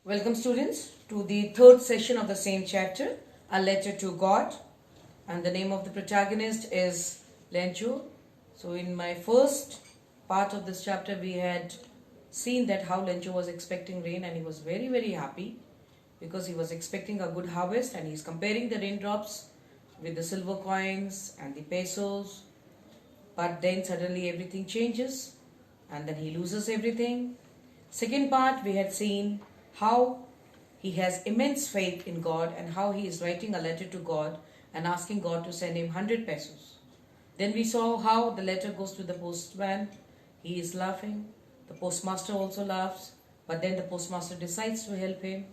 Welcome students to the third session of the same chapter, A Letter to God, and the name of the protagonist is Lencho. So in my first part of this chapter we had seen that how Lencho was expecting rain and he was very happy because he was expecting a good harvest and he's comparing the raindrops with the silver coins and the pesos, but then suddenly everything changes and then he loses everything. Second part we had seen how he has immense faith in God and how he is writing a letter to God and asking God to send him 100 pesos. Then we saw how the letter goes to the postman. He is laughing. The postmaster also laughs. But then the postmaster decides to help him.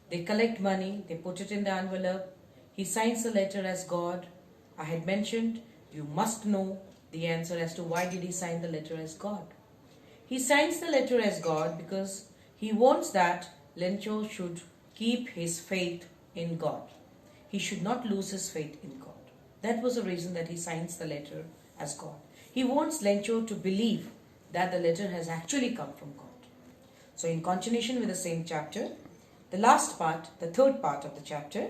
They collect money. They put it in the envelope. He signs the letter as God. I had mentioned you must know the answer as to why did he sign the letter as God. He signs the letter as God because he wants that Lencho should keep his faith in God. He should not lose his faith in God. That was the reason that he signs the letter as God. He wants Lencho to believe that the letter has actually come from God. So in continuation with the same chapter, the last part, the third part of the chapter,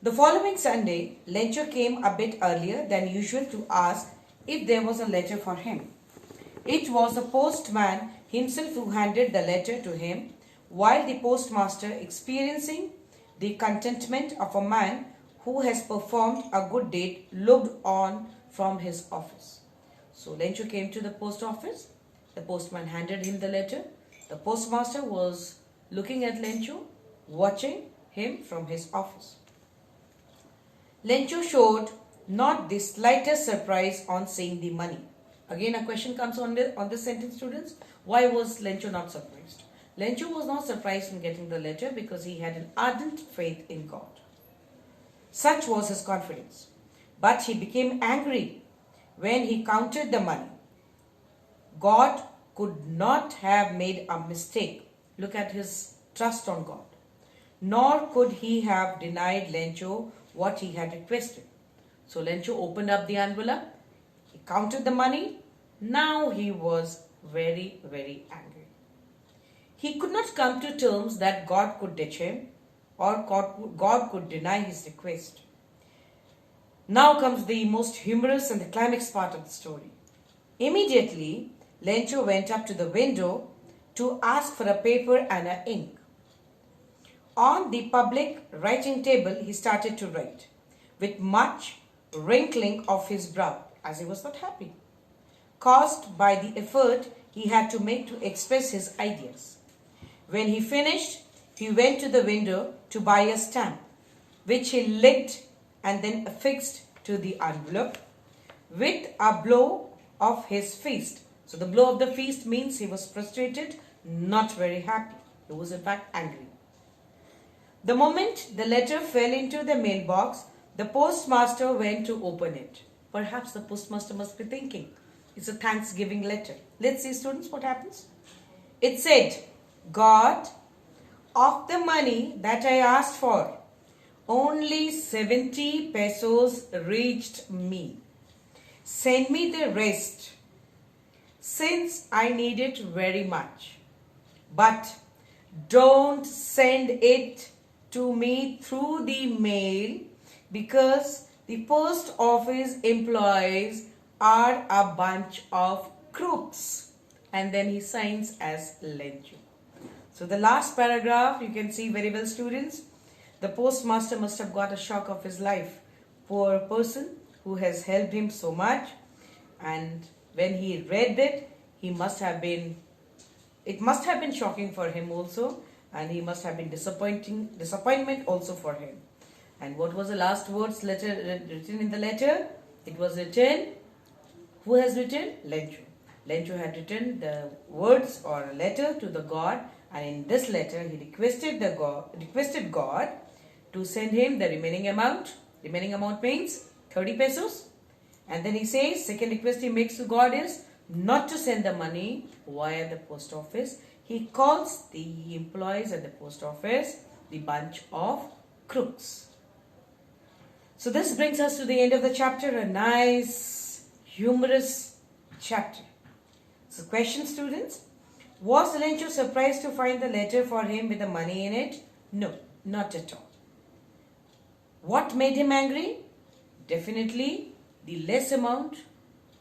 the following Sunday, Lencho came a bit earlier than usual to ask if there was a letter for him. It was the postman himself who handed the letter to him, while the postmaster, experiencing the contentment of a man who has performed a good deed, looked on from his office. So Lencho came to the post office. The postman handed him the letter. The postmaster was looking at Lencho, watching him from his office. Lencho showed not the slightest surprise on seeing the money. Again, a question comes on this sentence, students. Why was Lencho not surprised? Lencho was not surprised in getting the letter because he had an ardent faith in God. Such was his confidence. But he became angry when he counted the money. God could not have made a mistake. Look at his trust on God. Nor could he have denied Lencho what he had requested. So Lencho opened up the envelope. He counted the money. Now he was very angry. He could not come to terms that God could ditch him or God could deny his request. Now comes the most humorous and the climax part of the story. Immediately, Lencho went up to the window to ask for a paper and an ink. On the public writing table, he started to write with much wrinkling of his brow, as he was not happy, caused by the effort he had to make to express his ideas. When he finished, he went to the window to buy a stamp, which he licked and then affixed to the envelope with a blow of his fist. So the blow of the fist means he was frustrated, not very happy. He was in fact angry. The moment the letter fell into the mailbox, the postmaster went to open it. Perhaps the postmaster must be thinking, it's a Thanksgiving letter. Let's see, students, what happens. It said, God, of the money that I asked for, only 70 pesos reached me. Send me the rest, since I need it very much. But don't send it to me through the mail because the post office employees are a bunch of crooks. And then he signs as Lencho. So the last paragraph, you can see very well, students. The postmaster must have got a shock of his life. Poor person who has helped him so much. And when he read it, it must have been shocking for him also. And he must have been disappointment also for him. And what was the last words written in the letter? It was written, who has written? Lencho. Lencho had written the words or a letter to the God, and in this letter he requested God to send him the remaining amount. Remaining amount means 30 pesos. And then he says, second request he makes to God is not to send the money via the post office. He calls the employees at the post office the bunch of crooks. So this brings us to the end of the chapter, a nice, humorous chapter. So question, students, Was Lencho surprised to find the letter for him with the money in it? No, not at all. What made him angry? Definitely the less amount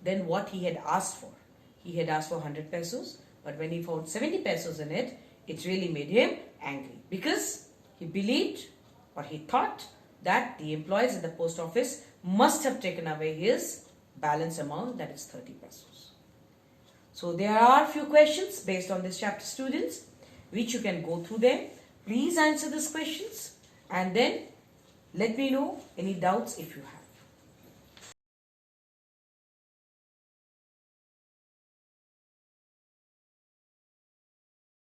than what he had asked for. He had asked for 100 pesos, but when he found 70 pesos in it, it really made him angry because he believed or he thought that the employees at the post office must have taken away his balance amount, that is 30 pesos. So there are few questions based on this chapter, students, which you can go through them. Please answer these questions and then let me know any doubts if you have.